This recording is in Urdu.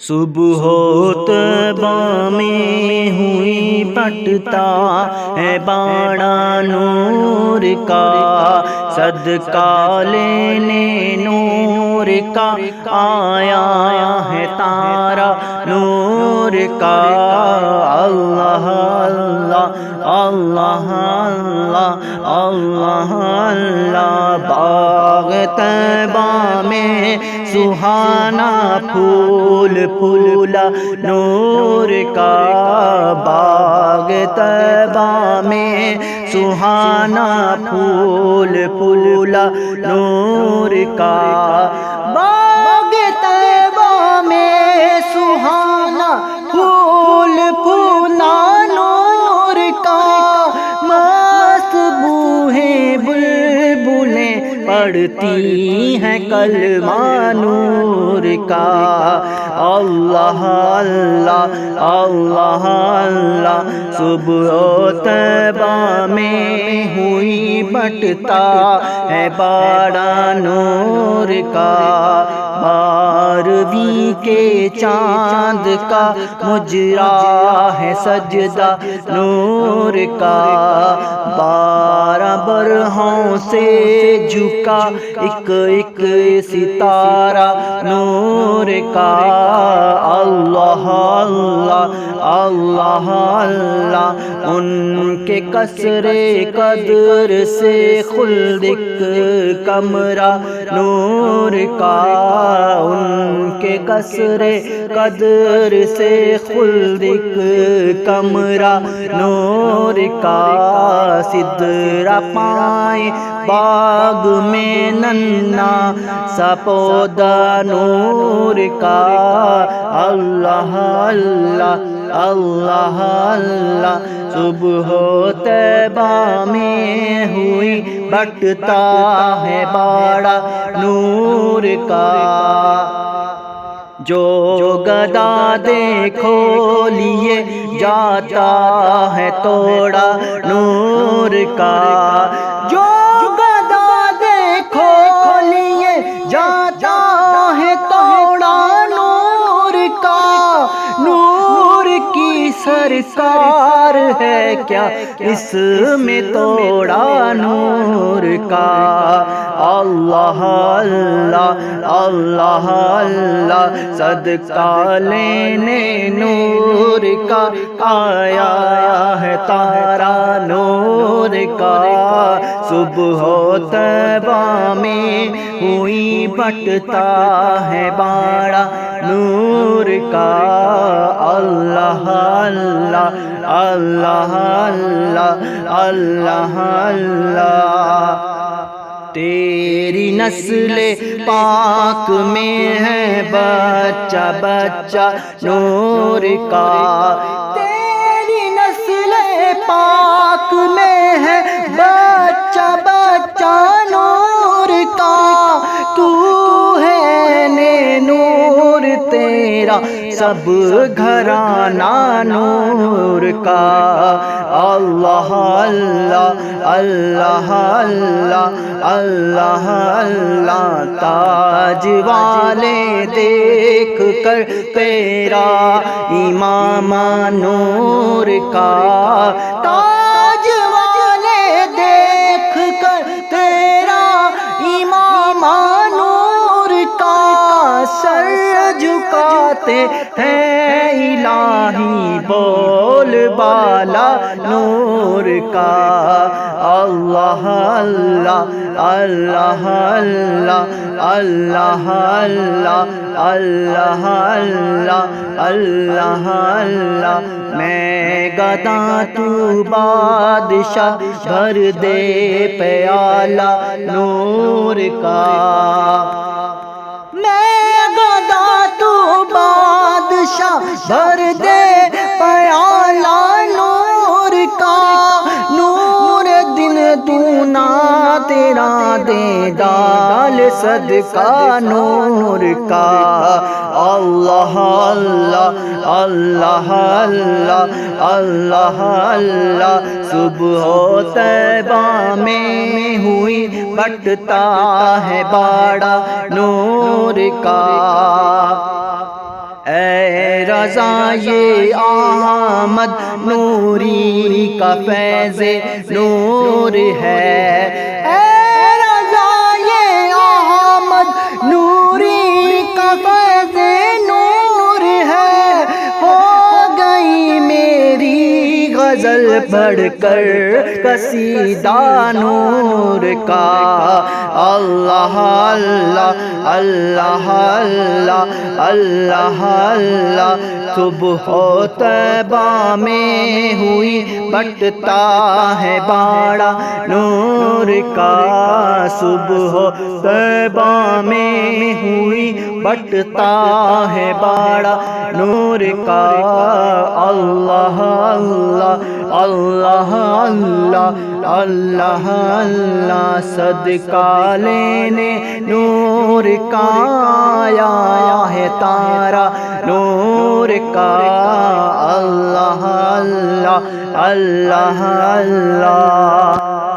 صبح طیبہ میں ہوئی بٹتا ہے باڑا نور کا، صدقہ لینے نور کا آیا ہے تارا نور کا۔ اللہ اللہ اللہ اللہ اللہ اللہ، باغ طیبہ میں سہانا پھول پھولا نور کا، باغ طیبہ میں سہانا پھول پھولا نور کا، باغ طیبہ میں سہانا پھول پھولا نور کا، مست بوئے بلبلیں پڑھتی ہیں کلمہ نور کا۔ اللہ اللہ اللہ اللہ، صبح طیبہ میں ہوئی بٹتا ہے باڑا نور کا، بارہویں کے چاند کا مجرا ہے سجدہ نور کا، 12 برہوں سے جھکا ایک ایک ستارہ نور کا۔ اللہ اللہ اللہ اللہ، ان کے قصر قدر سے خلد ایک کمرہ نور کا، ان کے قصر قدر سے خلد ایک کمرہ نور کا، سدرہ پائیں باغ میں ننھا سا پودا نور کا۔ اللہ اللہ اللہ اللہ، صبح طیبہ میں ہوئی بٹتا ہے باڑا نور کا، جو گدا دیکھو لیے جاتا ہے توڑا نور کا، جو گدا دیکھو لیے جاتا ہے توڑا نور کا، نور کی سرکار ہے کیا اس میں توڑا نور کا۔ اللہ اللہ اللہ اللہ، صدقہ لینے نور کا آیا ہے تارا نور کا، صبح طیبہ میں ہوئی بٹتا ہے باڑا نور کا۔ اللہ اللہ اللہ اللہ اللہ اللہ، تیری نسل پاک میں ہے بچہ بچہ نور کا، تیری نسل پاک میں ہے بچہ بچہ نور کا، تو ہے نور تیرا سب گھرانہ نور کا۔ اللہ اللہ اللہ اللہ اللہ اللہ، تاج والے دیکھ کر تیرا امامہ نور کا، تاج والے دیکھ کر تیرا امامہ نور کا، سر جھکاتے ہیں الہی بول بالا نور کا۔ اللہ اللہ اللہ اللہ اللہ اللہ اللہ اللہ اللہ، میں گدا تو بادشاہ بھر دے پیالہ نور کا، میں گدا تو بادشاہ بھر دے پیالہ نور کا، نور دن دونا تیرا دے ڈال صدقہ نور کا۔ اللہ اللہ اللہ اللہ اللہ اللہ، صبح طیبہ میں ہوئی بٹتا ہے باڑا نور کا، اے رضا یہ احمد نوری کا فیض نور ہے، اے رضا یہ احمد نوری کا فیض نور ہے، ہو گئی میری غزل پڑھ کر قصیدہ نور کا، اللہ اللہ اللہ اللہ اللہ اللہ، صبح طیبہ میں ہوئی بٹتا ہے باڑا نور کا، صبح طیبہ میں ہوئی بٹتا ہے باڑا نور کا، اللہ اللہ اللہ اللہ اللہ اللہ، صدقہ لینے نور کا آیا ہے تارا نور کا، اللہ اللہ اللہ اللہ۔